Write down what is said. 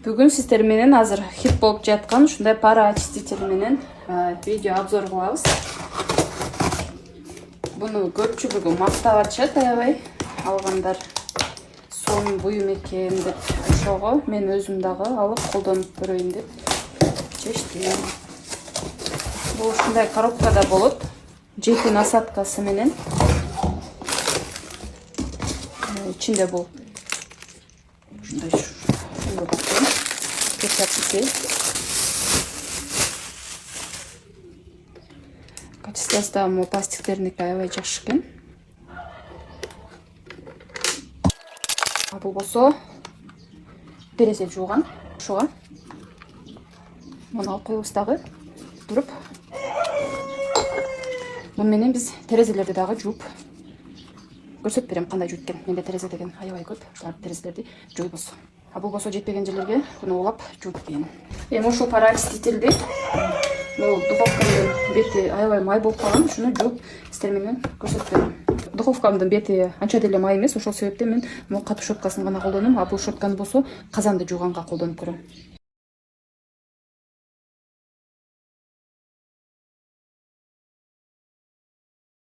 Бүгүн сиздер менен азыр хит болуп жаткан ушундай пара очиститель менен видео обзор кылабыз. Буну көпчүлүгү мактап атышат, аябай алгандар сонун буюм экен деп. Ошого мен өзүм дагы алып колдонуп көрөйүн деп чечтим. Бул ушундай коробкада болот. 7 насадкасы менен. İçinde bu. Şunda şuna bakın. Ketçap Качествосы да мо пластиктердики аябай жакшы экен. Бул болсо терезе жууган. Ошого муну алып коебуз дагы туруп. Муну менен биз терезелерди дагы жууп көрсөтүп берем кандай жууп экен. Менде терезе деген аябай көп. Ушул терезелерди жуйбуз. А бул болсо жетпеген жерлерге буну улап жууп берем. Эми ушул пара очистительди бул духовкамдын бети аябай май болуп калган. Ушуну жууп сиздер менен көрсөтүп берем. Духовкамдын бети анча деле май эмес. Ошол себептен мен могул катуу щеткасын гана колдоном. А бул щетканы болсо казанды жууганга колдонуп көрөм.